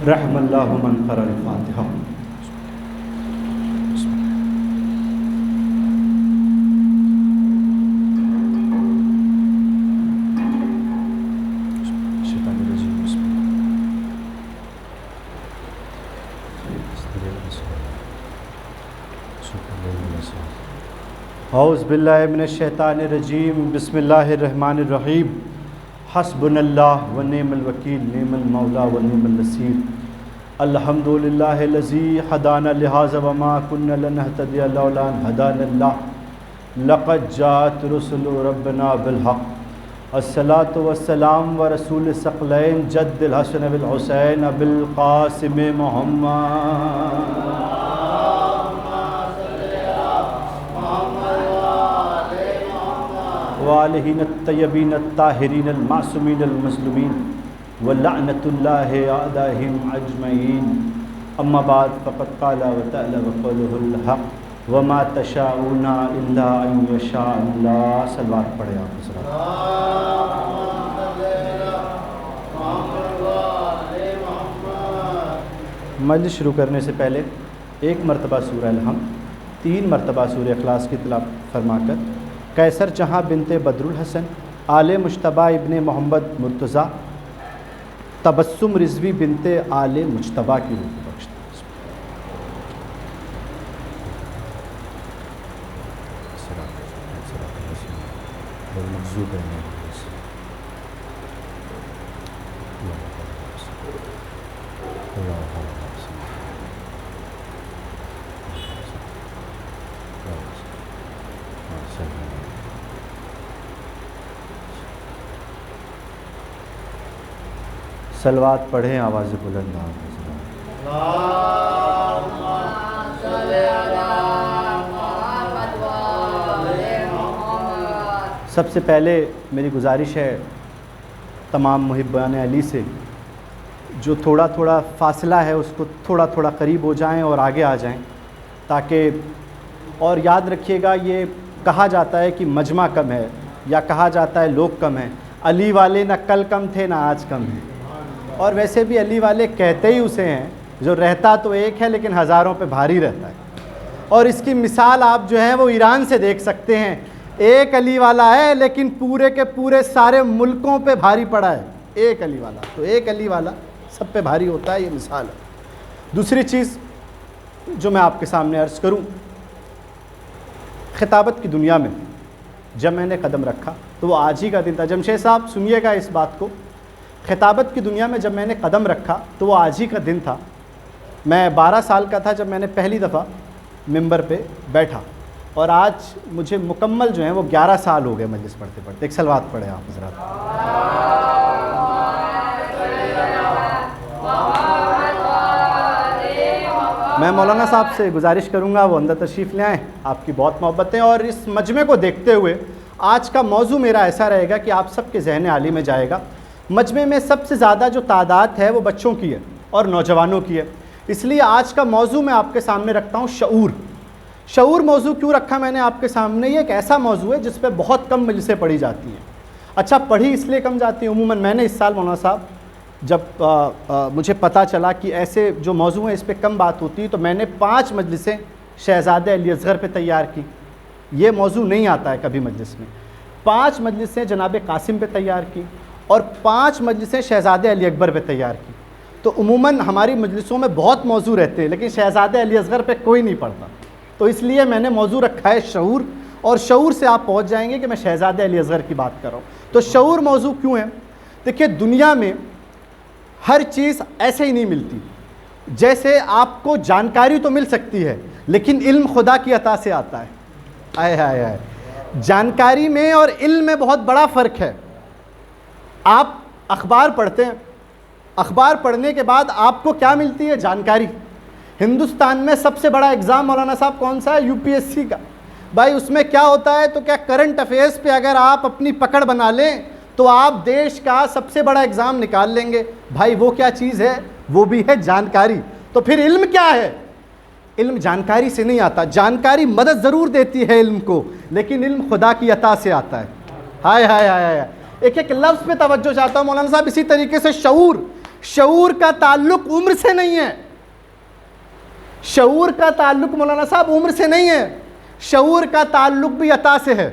رحم اللہ من قرأ الفاتحہ۔ اعوذ باللہ من الشیطان الرجیم، بسم اللہ الرحمن الرحیم۔ حسبنا اللہ و نعم الوکیل، نعم المولا و نعم النصیر۔ الحمد للہ الذی ہدانا لہذا وما كنا لنہتدی لولا ان ہدانا اللہ، لقد جاءت رسل ربنا بالحق۔ الصلاۃ والسلام و رسول الثقلین جد الحسن والحسین ابی القاسم محمد وآلہ الطیبین الطاہرین المعصومین المظلومین ولعنۃ اللہ اعدائہم اجمعین۔ اما بعد فقد قال وتعالى وقوله الحق وما تشاءون الا ان یشاء اللہ۔ صلوات پڑھے آپ حضرات۔ مجلس شروع کرنے سے پہلے ایک مرتبہ سورہ الحمد، 3 مرتبہ سورہ اخلاص کی تلاوت فرما کر قیصر جہاں بنت بدر الحسن، آل مجتبیٰ ابن محمد مرتضیٰ، تبسم رضوی بنت آل مجتبیٰ کی روح کو بخش صلوات پڑھیں آواز بلند۔ سب سے پہلے میری گزارش ہے تمام محبان علی سے، جو تھوڑا تھوڑا فاصلہ ہے اس کو تھوڑا تھوڑا قریب ہو جائیں اور آگے آ جائیں، تاکہ، اور یاد رکھیے گا یہ کہا جاتا ہے کہ مجمع کم ہے یا کہا جاتا ہے لوگ کم ہیں، علی والے نہ کل کم تھے نہ آج کم ہیں، اور ویسے بھی علی والے کہتے ہی اسے ہیں جو رہتا تو ایک ہے لیکن ہزاروں پہ بھاری رہتا ہے۔ اور اس کی مثال آپ جو ہیں وہ ایران سے دیکھ سکتے ہیں، ایک علی والا ہے لیکن پورے کے پورے سارے ملکوں پہ بھاری پڑا ہے، ایک علی والا، تو ایک علی والا سب پہ بھاری ہوتا ہے، یہ مثال ہے۔ دوسری چیز جو میں آپ کے سامنے عرض کروں، خطابت کی دنیا میں جب میں نے قدم رکھا تو وہ آج ہی کا دن تھا۔ جمشید صاحب سنیے گا اس بات کو، خطابت کی دنیا میں جب میں نے قدم رکھا تو وہ آج ہی کا دن تھا۔ میں 12 سال کا تھا جب میں نے پہلی دفعہ ممبر پہ بیٹھا، اور آج مجھے مکمل جو ہیں وہ 11 سال ہو گئے مجلس پڑھتے پڑھتے۔ ایک صلوات پڑھے آپ حضرات۔ میں مولانا صاحب سے گزارش کروں گا وہ اندر تشریف لے آئیں، آپ کی بہت محبت ہے، اور اس مجمع کو دیکھتے ہوئے آج کا موضوع میرا ایسا رہے گا کہ آپ سب کے ذہن عالی میں جائے گا۔ مجمع میں سب سے زیادہ جو تعداد ہے وہ بچوں کی ہے اور نوجوانوں کی ہے، اس لیے آج کا موضوع میں آپ کے سامنے رکھتا ہوں شعور۔ شعور موضوع کیوں رکھا میں نے آپ کے سامنے؟ یہ ایک ایسا موضوع ہے جس پہ بہت کم مجلسیں پڑھی جاتی ہیں۔ اچھا، پڑھی اس لیے کم جاتی ہیں، عموماً میں نے اس سال مولانا صاحب جب مجھے پتہ چلا کہ ایسے جو موضوع ہیں اس پہ کم بات ہوتی ہے، تو میں نے 5 مجلسیں شہزادہ علی اصغر پہ تیار کی۔ یہ موضوع نہیں آتا ہے کبھی مجلس میں۔ 5 مجلسیں جناب قاسم پہ تیار کی اور 5 مجلسیں شہزادہ علی اکبر پہ تیار کی۔ تو عموماً ہماری مجلسوں میں بہت موضوع رہتے ہیں لیکن شہزادہ علی اصغر پہ کوئی نہیں پڑھتا، تو اس لیے میں نے موضوع رکھا ہے شعور، اور شعور سے آپ پہنچ جائیں گے کہ میں شہزادہ علی اصغر کی بات کر رہا ہوں۔ تو شعور موضوع کیوں ہے؟ دیکھیے، دنیا میں ہر چیز ایسے ہی نہیں ملتی۔ جیسے آپ کو جانکاری تو مل سکتی ہے لیکن علم خدا کی عطا سے آتا ہے۔ آئے ہائے ہائے، جانکاری میں اور علم میں بہت بڑا فرق ہے۔ آپ اخبار پڑھتے ہیں، اخبار پڑھنے کے بعد آپ کو کیا ملتی ہے؟ جانکاری۔ ہندوستان میں سب سے بڑا ایگزام مولانا صاحب کون سا ہے؟ UPSC کا۔ بھائی اس میں کیا ہوتا ہے؟ تو کیا کرنٹ افیئرس پہ اگر آپ اپنی پکڑ بنا لیں تو آپ دیش کا سب سے بڑا ایگزام نکال لیں گے۔ بھائی وہ کیا چیز ہے؟ وہ بھی ہے جانکاری۔ تو پھر علم کیا ہے؟ علم جانکاری سے نہیں آتا، جانکاری مدد ضرور دیتی ہے علم کو، لیکن علم خدا کی عطا سے آتا ہے۔ ہائے ہائے ہائے ہائے، ایک ایک لفظ پہ توجہ چاہتا ہوں مولانا صاحب۔ اسی طریقے سے شعور، شعور کا تعلق عمر سے نہیں ہے، شعور کا تعلق مولانا صاحب عمر سے نہیں ہے، شعور کا تعلق بھی عطا سے ہے۔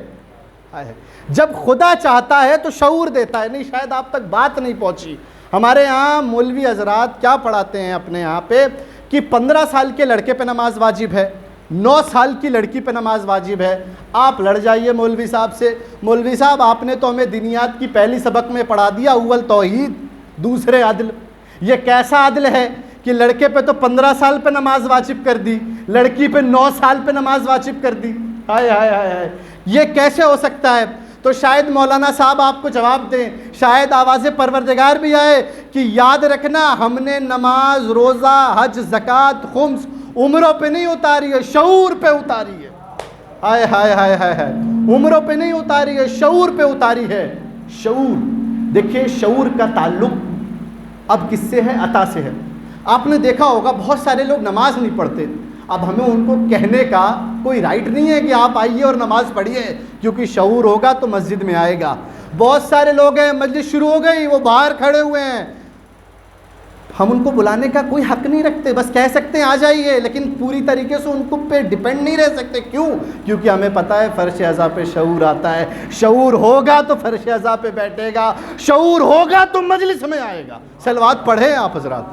جب خدا چاہتا ہے تو شعور دیتا ہے۔ نہیں، شاید آپ تک بات نہیں پہنچی۔ ہمارے ہاں مولوی حضرات کیا پڑھاتے ہیں اپنے یہاں پہ کہ 15 سال کے لڑکے پہ نماز واجب ہے، 9 سال کی لڑکی پہ نماز واجب ہے۔ آپ لڑ جائیے مولوی صاحب سے، مولوی صاحب آپ نے تو ہمیں دینیات کی پہلی سبق میں پڑھا دیا، اول توحید دوسرے عدل۔ یہ کیسا عدل ہے کہ لڑکے پہ تو 15 سال پہ نماز واجب کر دی، لڑکی پہ 9 سال پہ نماز واجب کر دی؟ ہائے ہائے ہائے ہائے، یہ کیسے ہو سکتا ہے؟ تو شاید مولانا صاحب آپ کو جواب دیں، شاید آواز پروردگار بھی آئے کہ یاد رکھنا ہم نے نماز، روزہ، حج، زکوٰۃ، خمس عمروں پہ نہیں اتاری ہے، شعور پہ اتاری ہے۔ ہائے ہائے ہائے ہائے ہائے، عمروں پہ نہیں اتاری ہے، شعور پہ اتاری ہے۔ شعور، دیکھیں شعور کا تعلق اب کس سے ہے؟ عطا سے ہے۔ آپ نے دیکھا ہوگا بہت سارے لوگ نماز نہیں پڑھتے، اب ہمیں ان کو کہنے کا کوئی رائٹ نہیں ہے کہ آپ آئیے اور نماز پڑھیے، کیونکہ شعور ہوگا تو مسجد میں آئے گا۔ بہت سارے لوگ ہیں مجلس شروع ہو گئی، وہ باہر کھڑے ہوئے ہیں، ہم ان کو بلانے کا کوئی حق نہیں رکھتے، بس کہہ سکتے ہیں آ جائیے، لیکن پوری طریقے سے ان کو پہ ڈیپینڈ نہیں رہ سکتے۔ کیوں؟ کیونکہ ہمیں پتہ ہے فرش اعضاء پہ شعور آتا ہے، شعور ہوگا تو فرش اعضاء پہ بیٹھے گا، شعور ہوگا تو مجلس میں آئے گا۔ صلوات پڑھیں آپ حضرات۔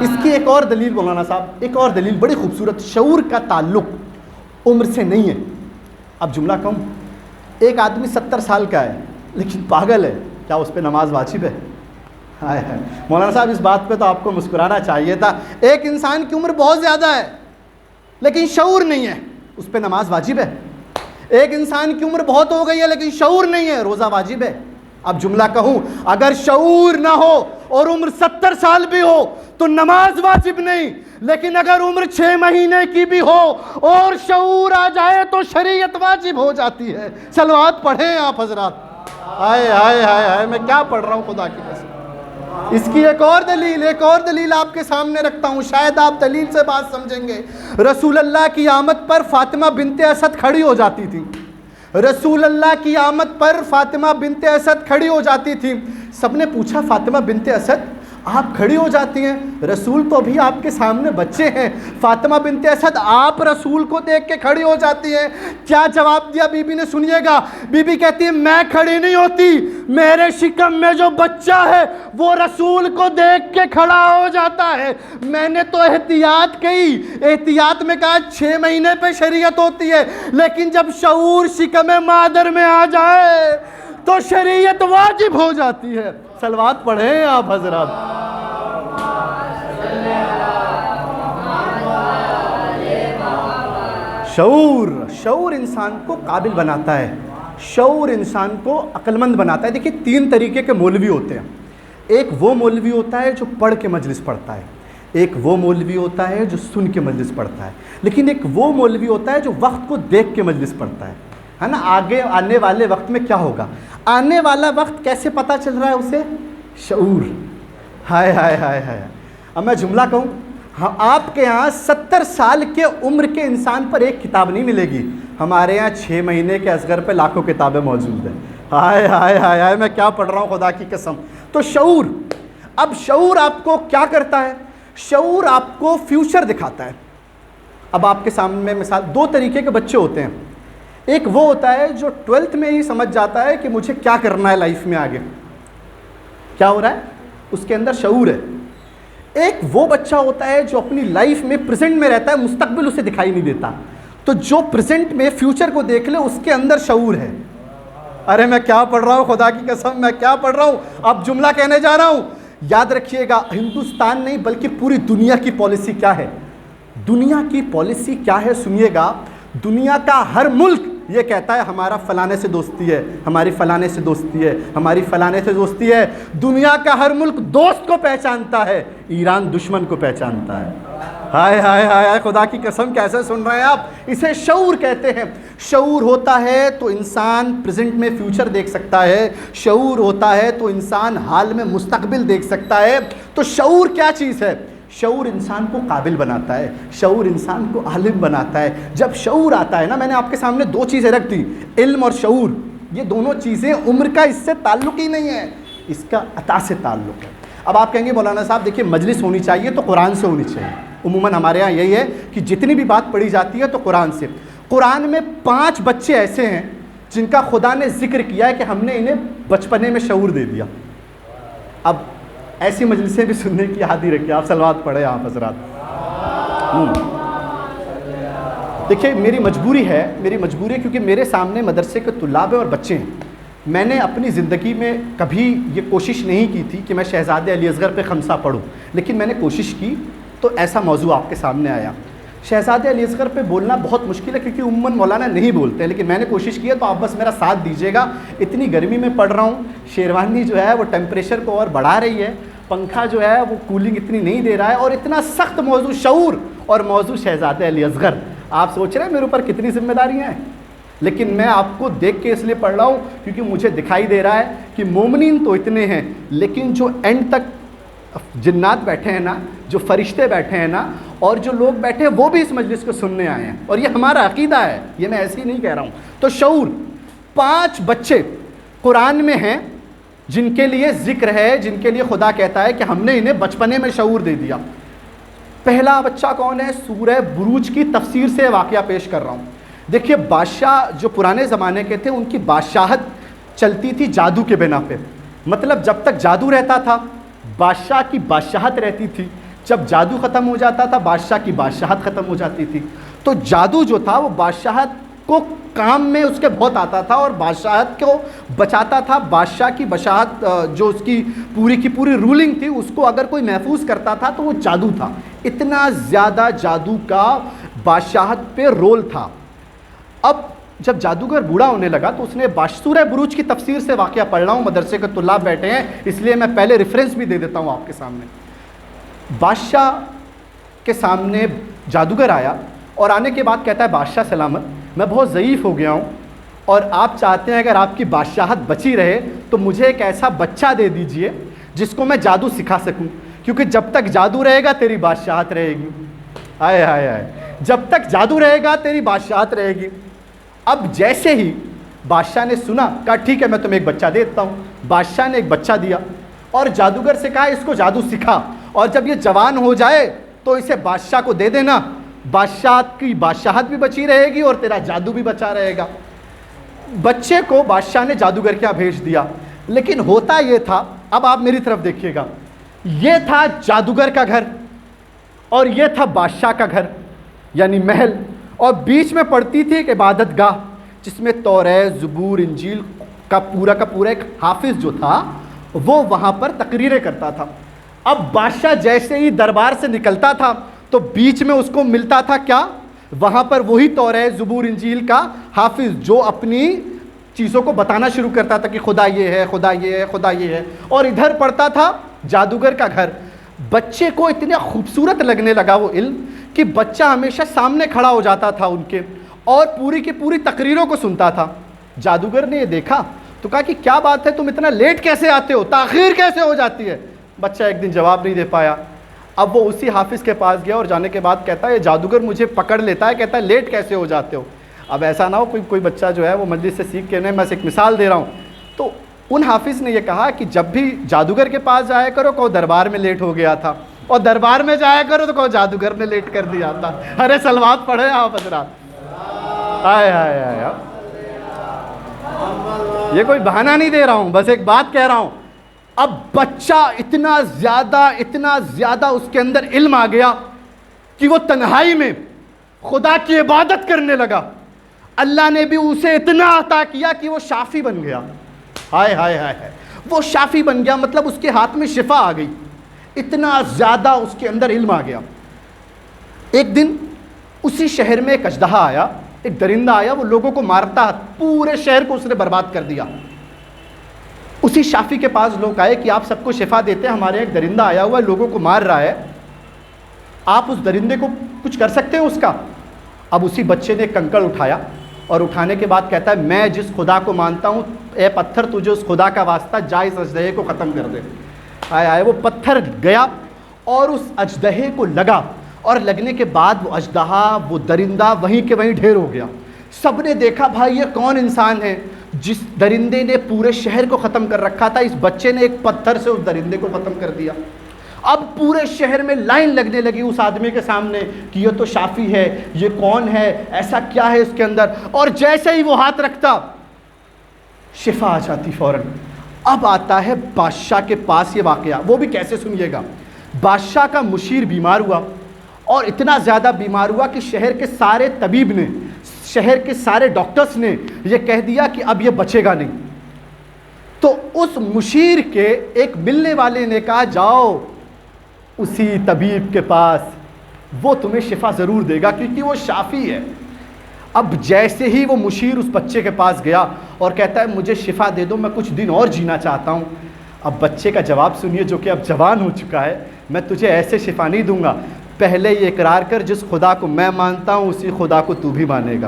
اس کی ایک اور دلیل مولانا صاحب، ایک اور دلیل بڑی خوبصورت، شعور کا تعلق عمر سے نہیں ہے۔ اب جملہ کہوں، ایک آدمی 70 سال کا ہے لیکن پاگل ہے، کیا اس پہ نماز واجب ہے؟ ہائے ہائے مولانا صاحب، اس بات پہ تو آپ کو مسکرانا چاہیے تھا۔ ایک انسان کی عمر بہت زیادہ ہے لیکن شعور نہیں ہے، اس پہ نماز واجب ہے۔ ایک انسان کی عمر بہت ہو گئی ہے لیکن شعور نہیں ہے، روزہ واجب ہے۔ اب جملہ کہوں، اگر شعور نہ ہو اور عمر 70 سال بھی ہو تو نماز واجب نہیں، لیکن اگر عمر 6 مہینے کی بھی ہو اور شعور آ جائے تو شریعت واجب ہو جاتی ہے۔ صلوات پڑھیں آپ حضرات۔ ہائے ہائے ہائے ہائے، میں کیا پڑھ رہا ہوں خدا کی قسم۔ اس کی ایک اور دلیل آپ کے سامنے رکھتا ہوں، شاید آپ دلیل سے بات سمجھیں گے۔ رسول اللہ کی آمد پر فاطمہ بنت اسد کھڑی ہو جاتی تھی، رسول اللہ کی آمد پر فاطمہ بنت اسد کھڑی ہو جاتی تھی۔ سب نے پوچھا فاطمہ بنت اسد آپ کھڑی ہو جاتی ہیں، رسول تو ابھی آپ کے سامنے بچے ہیں، فاطمہ بنت اسد آپ رسول کو دیکھ کے کھڑی ہو جاتی ہیں۔ کیا جواب دیا بی بی نے؟ سنیے گا، بی بی کہتی ہے میں کھڑی نہیں ہوتی، میرے شکم میں جو بچہ ہے وہ رسول کو دیکھ کے کھڑا ہو جاتا ہے۔ میں نے تو احتیاط کی، احتیاط میں کہا 6 مہینے پہ شریعت ہوتی ہے، لیکن جب شعور شکم مادر میں آ جائے تو شریعت واجب ہو جاتی ہے۔ صلوات پڑھیں آپ حضرات۔ شعور انسان کو قابل بناتا ہے، شعور انسان کو عقل مند بناتا ہے۔ دیکھیں 3 طریقے کے مولوی ہوتے ہیں، ایک وہ مولوی ہوتا ہے جو پڑھ کے مجلس پڑھتا ہے، ایک وہ مولوی ہوتا ہے جو سن کے مجلس پڑھتا ہے، لیکن ایک وہ مولوی ہوتا ہے جو وقت کو دیکھ کے مجلس پڑھتا ہے نا۔ آگے آنے والے وقت میں کیا ہوگا، آنے والا وقت کیسے پتہ چل رہا ہے اسے؟ شعور۔ ہائے ہائے ہائے ہائے۔ اب میں جملہ کہوں، آپ کے ہاں 70 سال کے عمر کے انسان پر ایک کتاب نہیں ملے گی، ہمارے ہاں 6 مہینے کے اصغر پہ لاکھوں کتابیں موجود ہیں۔ ہائے ہائے ہائے ہائے، میں کیا پڑھ رہا ہوں خدا کی قسم۔ تو شعور، اب شعور آپ کو کیا کرتا ہے؟ شعور آپ کو فیوچر دکھاتا ہے۔ اب آپ کے سامنے مثال 2 طریقے کے بچے ہوتے ہیں، ایک وہ ہوتا ہے جو 12th میں ہی سمجھ جاتا ہے کہ مجھے کیا کرنا ہے لائف میں، آگے کیا ہو رہا ہے، اس کے اندر شعور ہے۔ ایک وہ بچہ ہوتا ہے جو اپنی لائف میں پریزنٹ میں رہتا ہے، مستقبل اسے دکھائی نہیں دیتا، تو جو پریزنٹ میں فیوچر کو دیکھ لے اس کے اندر شعور ہے۔ ارے میں کیا پڑھ رہا ہوں خدا کی قسم، میں کیا پڑھ رہا ہوں۔ اب جملہ کہنے جا رہا ہوں، یاد رکھیے گا، ہندوستان نہیں بلکہ پوری دنیا کی پالیسی کیا ہے، دنیا کی پالیسی کیا ہے سنیے گا۔ دنیا کا ہر ملک یہ کہتا ہے ہمارا فلانے سے دوستی ہے، ہماری فلانے سے دوستی ہے، ہماری فلانے سے دوستی ہے۔ دنیا کا ہر ملک دوست کو پہچانتا ہے، ایران دشمن کو پہچانتا ہے۔ ہائے ہائے ہائے، خدا کی قسم کیسے سن رہے ہیں آپ؟ اسے شعور کہتے ہیں۔ شعور ہوتا ہے تو انسان پریزنٹ میں فیوچر دیکھ سکتا ہے، شعور ہوتا ہے تو انسان حال میں مستقبل دیکھ سکتا ہے۔ تو شعور کیا چیز ہے؟ شعور انسان کو قابل بناتا ہے، شعور انسان کو عالم بناتا ہے۔ جب شعور آتا ہے نا، میں نے آپ کے سامنے 2 چیزیں رکھ دی، علم اور شعور۔ یہ دونوں چیزیں عمر کا اس سے تعلق ہی نہیں ہے، اس کا عطا سے تعلق ہے۔ اب آپ کہیں گے مولانا صاحب دیکھیے مجلس ہونی چاہیے تو قرآن سے ہونی چاہیے، عموماً ہمارے ہاں یہی ہے کہ جتنی بھی بات پڑھی جاتی ہے تو قرآن سے۔ قرآن میں 5 بچے ایسے ہیں جن کا خدا نے ذکر کیا ہے کہ ہم نے انہیں بچپنے میں شعور دے دیا۔ اب ایسی مجلسیں بھی سننے کی عادی رکھیے، آپ صلوات پڑھیں آپ حضرات۔ دیکھیے میری مجبوری ہے کیونکہ میرے سامنے مدرسے کے طلاب ہیں اور بچے ہیں۔ میں نے اپنی زندگی میں کبھی یہ کوشش نہیں کی تھی کہ میں شہزادے علی اصغر پہ خمسہ پڑھوں، لیکن میں نے کوشش کی تو ایسا موضوع آپ کے سامنے آیا۔ شہزادے علی اصغر پہ بولنا بہت مشکل ہے کیونکہ عموماً مولانا نہیں بولتے، لیکن میں نے کوشش کی ہے تو آپ بس میرا ساتھ دیجیے گا۔ اتنی گرمی میں پڑھ رہا ہوں، شیروانی جو ہے وہ ٹیمپریچر کو اور بڑھا رہی ہے، پنکھا جو ہے وہ کولنگ اتنی نہیں دے رہا ہے، اور اتنا سخت موضوع شعور اور موضوع شہزادے علی اصغر۔ آپ سوچ رہے ہیں میرے اوپر کتنی ذمہ داریاں ہیں، لیکن میں آپ کو دیکھ کے اس لیے پڑھ رہا ہوں کیونکہ مجھے دکھائی دے رہا ہے کہ مومنین تو اتنے ہیں، لیکن جو اینڈ تک جنات بیٹھے ہیں نا، جو فرشتے بیٹھے ہیں نا، اور جو لوگ بیٹھے ہیں وہ بھی اس مجلس کو سننے آئے ہیں، اور یہ ہمارا عقیدہ ہے، یہ میں ایسے ہی نہیں کہہ رہا ہوں۔ تو شعور 5 بچے قرآن میں ہیں جن کے لیے ذکر ہے، جن کے لیے خدا کہتا ہے کہ ہم نے انہیں بچپنے میں شعور دے دیا۔ پہلا بچہ کون ہے؟ سورہ بروج کی تفسیر سے واقعہ پیش کر رہا ہوں۔ دیکھیے بادشاہ جو پرانے زمانے کے تھے ان کی بادشاہت چلتی تھی جادو کے بنا پہ، مطلب جب تک جادو رہتا تھا بادشاہ کی بادشاہت رہتی تھی، جب جادو ختم ہو جاتا تھا بادشاہ کی بادشاہت ختم ہو جاتی تھی۔ تو جادو جو تھا وہ بادشاہت کو کام میں اس کے بہت آتا تھا اور بادشاہت کو بچاتا تھا۔ بادشاہ کی بادشاہت جو اس کی پوری رولنگ تھی اس کو اگر کوئی محفوظ کرتا تھا تو وہ جادو تھا۔ اتنا زیادہ جادو کا بادشاہت پہ رول تھا۔ اب جب جادوگر بوڑھا ہونے لگا تو اس نے سورہ بروج کی تفسیر سے واقعہ پڑھ رہا ہوں، مدرسے کے طلاب بیٹھے ہیں اس لیے میں پہلے ریفرنس بھی دے دیتا ہوں آپ کے سامنے۔ بادشاہ کے سامنے جادوگر آیا اور آنے کے بعد کہتا ہے بادشاہ سلامت، میں بہت ضعیف ہو گیا ہوں اور آپ چاہتے ہیں اگر آپ کی بادشاہت بچی رہے تو مجھے ایک ایسا بچہ دے دیجئے جس کو میں جادو سکھا سکوں، کیونکہ جب تک جادو رہے گا تیری بادشاہت رہے گی۔ آئے آئے آئے، جب تک جادو رہے گا تیری بادشاہت رہے گی۔ اب جیسے ہی بادشاہ نے سنا کہا ٹھیک ہے میں تمہیں ایک بچہ دیتا ہوں۔ بادشاہ نے ایک بچہ دیا اور جادوگر سے کہا اس کو جادو سکھا، اور جب یہ جوان ہو جائے تو اسے بادشاہ کو دے دینا، بادشاہ کی بادشاہت بھی بچی رہے گی اور تیرا جادو بھی بچا رہے گا۔ بچے کو بادشاہ نے جادوگر کیا بھیج دیا، لیکن ہوتا یہ تھا، اب آپ میری طرف دیکھیے گا، یہ تھا جادوگر کا گھر اور یہ تھا بادشاہ کا گھر یعنی محل، اور بیچ میں پڑتی تھی ایک عبادت گاہ جس میں توریت، زبور، انجیل کا پورا ایک حافظ جو تھا وہ وہاں پر تقریریں کرتا تھا۔ اب بادشاہ جیسے ہی دربار سے نکلتا تھا تو بیچ میں اس کو ملتا تھا کیا؟ وہاں پر وہی توریت، زبور، انجیل کا حافظ جو اپنی چیزوں کو بتانا شروع کرتا تھا کہ خدا یہ ہے، خدا یہ ہے، خدا یہ ہے، اور ادھر پڑتا تھا جادوگر کا گھر۔ بچے کو اتنا خوبصورت لگنے لگا وہ علم کہ بچہ ہمیشہ سامنے کھڑا ہو جاتا تھا ان کے اور پوری کی پوری تقریروں کو سنتا تھا۔ جادوگر نے یہ دیکھا تو کہا کہ کیا بات ہے، تم اتنا لیٹ کیسے آتے ہو، تاخیر کیسے ہو جاتی ہے؟ بچہ ایک دن جواب نہیں دے پایا۔ اب وہ اسی حافظ کے پاس گیا اور جانے کے بعد کہتا ہے یہ جادوگر مجھے پکڑ لیتا ہے، کہتا ہے لیٹ کیسے ہو جاتے ہو۔ اب ایسا نہ ہو کوئی بچہ جو ہے وہ مجلس سے سیکھ کے نہیں، میں ایک مثال دے رہا ہوں۔ تو ان حافظ نے یہ کہا کہ جب بھی جادوگر کے پاس جایا کرو کہو دربار میں لیٹ ہو گیا تھا، اور دربار میں جایا کرو تو کہو جادوگر نے لیٹ کر دیا تھا۔ ارے صلوات پڑھے آپ حضرات۔ آئے آئے آئے، یہ کوئی بہانہ نہیں دے رہا ہوں، بس ایک بات کہہ رہا ہوں۔ اب بچہ اتنا زیادہ اس کے اندر علم آ گیا کہ وہ تنہائی میں خدا کی عبادت کرنے لگا۔ اللہ نے بھی اسے اتنا عطا کیا کہ وہ شافی بن گیا۔ ہائے ہائے ہائے، وہ شافی بن گیا، مطلب اس کے ہاتھ میں شفا آ گئی، اتنا زیادہ اس کے اندر علم آ گیا۔ ایک دن اسی شہر میں ایک اژدہا آیا، ایک درندہ آیا، وہ لوگوں کو مارتا، پورے شہر کو اس نے برباد کر دیا۔ اسی شافی کے پاس لوگ آئے کہ آپ سب کو شفا دیتے ہیں، ہمارے ایک درندہ آیا ہوا ہے لوگوں کو مار رہا ہے، آپ اس درندے کو کچھ کر سکتے ہیں اس کا؟ اب اسی بچے نے کنکڑ اٹھایا اور اٹھانے کے بعد کہتا ہے میں جس خدا کو مانتا ہوں اے پتھر تجھے اس خدا کا واسطہ جا اس اژدہے کو ختم کر دے۔ آئے وہ پتھر گیا اور اس اژدہے کو لگا، اور لگنے کے بعد وہ اژدہا، وہ درندہ وہیں کے وہیں ڈھیر ہو گیا۔ سب نے دیکھا بھائی یہ کون انسان ہے جس درندے نے پورے شہر کو ختم کر رکھا تھا، اس بچے نے ایک پتھر سے اس درندے کو ختم کر دیا۔ اب پورے شہر میں لائن لگنے لگی اس آدمی کے سامنے کہ یہ تو شافی ہے، یہ کون ہے، ایسا کیا ہے اس کے اندر، اور جیسے ہی وہ ہاتھ رکھتا شفا آ جاتی فوراً۔ اب آتا ہے بادشاہ کے پاس یہ واقعہ، وہ بھی کیسے سنیے گا۔ بادشاہ کا مشیر بیمار ہوا، اور اتنا زیادہ بیمار ہوا کہ شہر کے سارے طبیب نے، شہر کے سارے ڈاکٹرز نے یہ کہہ دیا کہ اب یہ بچے گا نہیں۔ تو اس مشیر کے ایک ملنے والے نے کہا جاؤ اسی طبیب کے پاس، وہ تمہیں شفا ضرور دے گا کیونکہ وہ شافی ہے۔ اب جیسے ہی وہ مشیر اس بچے کے پاس گیا اور کہتا ہے مجھے شفا دے دو، میں کچھ دن اور جینا چاہتا ہوں۔ اب بچے کا جواب سنیے جو کہ اب جوان ہو چکا ہے، میں تجھے ایسے شفا نہیں دوں گا، پہلے یہ اقرار کر جس خدا کو میں مانتا ہوں اسی خدا کو تو بھی مانے گا۔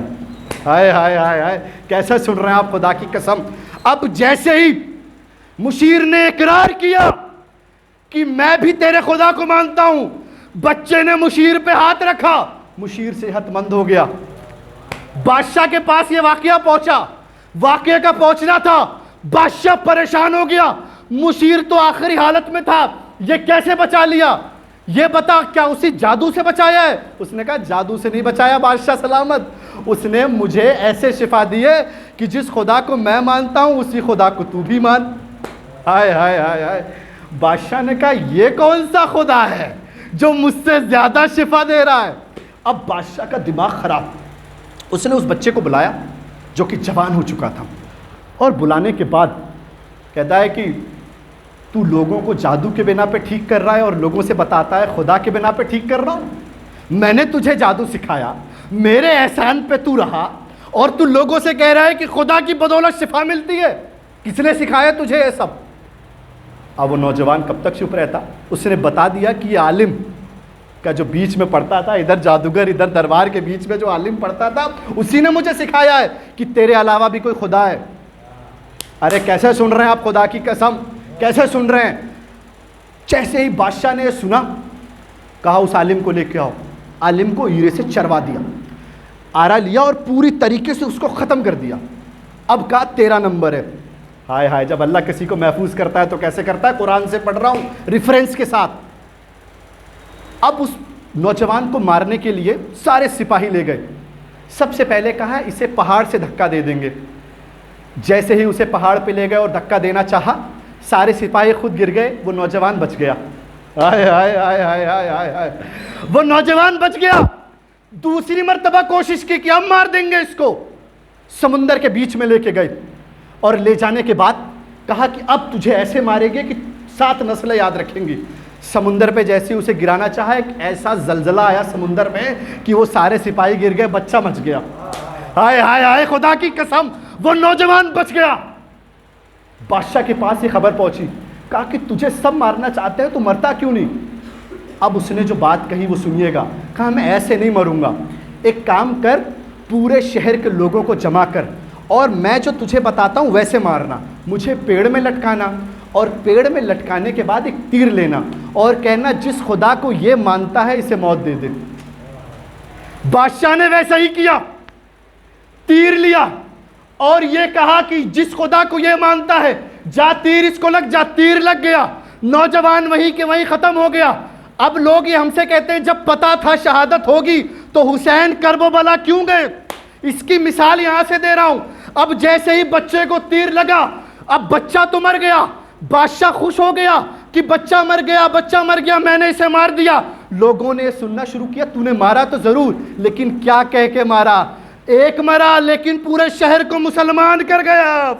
ہائے ہائے ہائے ہائے، کیسا سن رہے ہیں آپ خدا کی قسم۔ اب جیسے ہی مشیر نے اقرار کیا کہ میں بھی تیرے خدا کو مانتا ہوں، بچے نے مشیر پہ ہاتھ رکھا، مشیر صحت مند ہو گیا۔ بادشاہ کے پاس یہ واقعہ پہنچا، واقعے کا پہنچنا تھا، بادشاہ پریشان ہو گیا، مشیر تو آخری حالت میں تھا، یہ کیسے بچا لیا، یہ بتا کیا اسی جادو سے بچایا ہے؟ اس نے کہا جادو سے نہیں بچایا بادشاہ سلامت، اس نے مجھے ایسے شفا دی ہے کہ جس خدا کو میں مانتا ہوں اسی خدا کو تو بھی مان۔ ہائے ہائے ہائے ہائے، بادشاہ نے کہا یہ کون سا خدا ہے جو مجھ سے زیادہ شفا دے رہا ہے؟ اب بادشاہ کا دماغ خراب، اس نے اس بچے کو بلایا جو کہ جوان ہو چکا تھا، اور بلانے کے بعد کہتا ہے کہ تو لوگوں کو جادو کے بنا پہ ٹھیک کر رہا ہے اور لوگوں سے بتاتا ہے خدا کے بنا پہ ٹھیک کر رہا ہوں۔ میں نے تجھے جادو سکھایا، میرے احسان پہ تو رہا، اور تو لوگوں سے کہہ رہا ہے کہ خدا کی بدولت شفا ملتی ہے، کس نے سکھایا تجھے یہ سب؟ اب وہ نوجوان کب تک چپ رہتا؟ اس نے بتا دیا کہ یہ عالم کا جو بیچ میں پڑھتا تھا، ادھر جادوگر ادھر دربار کے بیچ میں جو عالم پڑھتا تھا، اسی نے مجھے سکھایا ہے کہ تیرے علاوہ بھی کوئی خدا ہے۔ ارے کیسے سن رہے ہیں آپ خدا کی قسم، کیسے سن رہے ہیں؟ جیسے ہی بادشاہ نے یہ سنا، کہا اس عالم کو لے کے آؤ، عالم کو ہیرے سے چروا دیا، آرا لیا اور پوری طریقے سے اس کو ختم کر دیا۔ اب کہا 13 نمبر ہے۔ ہائے ہائے، جب اللہ کسی کو محفوظ کرتا ہے تو کیسے کرتا ہے؟ قرآن سے پڑھ رہا ہوں ریفرنس کے ساتھ۔ اب اس نوجوان کو مارنے کے لیے سارے سپاہی لے گئے، سب سے پہلے کہا اسے پہاڑ سے دھکا دے دیں گے۔ جیسے ہی اسے پہاڑ پہ لے گئے اور دھکا دینا چاہا، سارے سپاہی خود گر گئے، وہ نوجوان بچ گیا۔ ہائے ہائے ہائے ہائے ہائے ہائے ہائے، وہ نوجوان بچ گیا۔ دوسری مرتبہ کوشش کی کہ ہم مار دیں گے اس کو، سمندر کے بیچ میں لے کے گئے، اور لے جانے کے بعد کہا کہ اب تجھے ایسے مارے گے کہ 7 نسلیں یاد رکھیں گی۔ سمندر پہ جیسے اسے گرانا چاہا، ایک ایسا زلزلہ آیا سمندر میں کہ وہ سارے سپاہی گر گئے، بچہ بچ گیا۔ ہائے ہائے ہائے، خدا کی قسم، وہ نوجوان بچ گیا۔ بادشاہ کے پاس یہ خبر پہنچی، کہا کہ تجھے سب مارنا چاہتے ہیں تو مرتا کیوں نہیں؟ اب اس نے جو بات کہی وہ سنیے گا، کہا میں ایسے نہیں مروں گا، ایک کام کر، پورے شہر کے لوگوں کو جمع کر، اور میں جو تجھے بتاتا ہوں ویسے مارنا، مجھے پیڑ میں لٹکانا، اور پیڑ میں لٹکانے کے بعد ایک تیر لینا اور کہنا جس خدا کو یہ مانتا ہے اسے موت دے دے۔ بادشاہ نے ویسا ہی کیا، تیر لیا اور یہ کہا کہ جس خدا کو یہ مانتا ہے جا تیر اس کو لگ جا، تیر لگ گیا، نوجوان وہیں کے وہیں ختم ہو گیا۔ اب لوگ یہ ہم سے کہتے ہیں جب پتا تھا شہادت ہوگی تو حسین کرب و بلا کیوں گئے؟ اس کی مثال یہاں سے دے رہا ہوں۔ اب جیسے ہی بچے کو تیر لگا، اب بچہ تو مر گیا، بادشاہ خوش ہو گیا کہ بچہ مر گیا، بچہ مر گیا، میں نے اسے مار دیا۔ لوگوں نے سننا شروع کیا تو نے مارا تو ضرور، لیکن کیا کہہ کے مارا؟ ایک مرا لیکن پورے شہر کو مسلمان کر گیا۔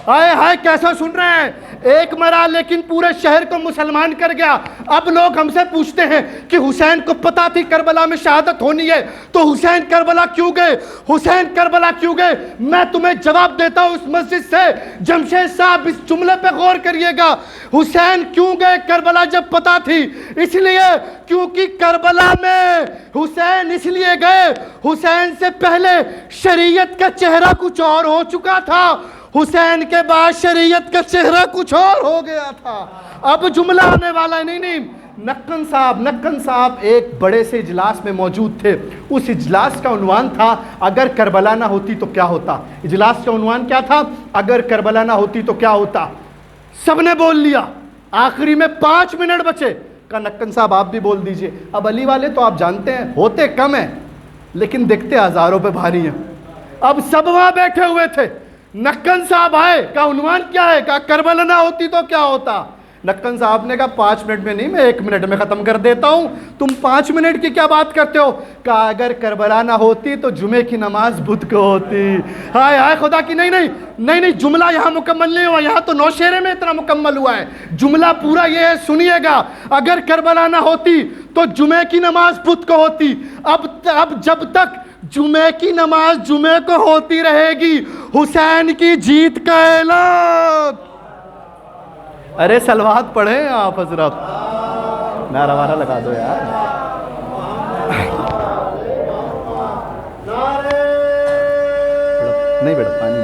ہائے ہائے، کیسا سن رہے ہیں؟ ایک مرا لیکن پورے شہر کو مسلمان کر گیا۔ اب لوگ ہم سے پوچھتے ہیں کہ حسین کو پتا تھی کربلا میں شہادت ہونی ہے تو حسین کربلا کیوں گئے؟ حسین کربلا کیوں گئے؟ میں تمہیں جواب دیتا ہوں اس مسجد سے، جمشید صاحب اس جملے پہ غور کریے گا۔ حسین کیوں گئے کربلا جب پتا تھی؟ اس لیے کیونکہ کربلا میں حسین اس لیے گئے، حسین سے پہلے شریعت کا چہرہ کچھ اور ہو چکا تھا، حسین کے بعد شریعت کا چہرہ کچھ اور ہو گیا تھا۔ اب جملہ آنے والا ہے، نہیں نقن صاحب ایک بڑے سے اجلاس میں موجود تھے. اس اجلاس کا عنوان تھا اگر کربلا نہ ہوتی تو کیا ہوتا. اجلاس کا عنوان کیا تھا؟ اگر کربلا نہ ہوتی تو کیا ہوتا. سب نے بول لیا. آخری میں 5 منٹ بچے. کہا نقن صاحب آپ بھی بول دیجئے. اب علی والے تو آپ جانتے ہیں ہوتے کم ہیں لیکن دیکھتے ہزاروں پہ بھاری ہیں. اب سب وہاں بیٹھے ہوئے تھے. نقن صاحب آئے. کہا عنوان کیا ہے؟ کہا کربلا نہ ہوتی تو کیا ہوتا. نقن صاحب نے کہا 5 منٹ میں نہیں، میں 1 منٹ میں ختم کر دیتا ہوں. تم 5 منٹ کی کیا بات کرتے ہو؟ کہا اگر کربلا نہ ہوتی تو جمعے کی نماز بدھ کو ہوتی. ہائے ہائے خدا کی. نہیں جملہ یہاں مکمل نہیں ہوا. یہاں تو نوشیرے میں اتنا مکمل ہوا ہے. جملہ پورا یہ ہے، سنیے گا. اگر کربلا نہ ہوتی تو جمعے کی نماز بدھ کو ہوتی. اب جب تک جمعے کی نماز جمعے کو ہوتی رہے گی، حسین کی جیت کا اعلان. ارے سلوات پڑھیں آپ حضرات. نعرہ وارہ لگا دو یار. نہیں بیٹا پانی.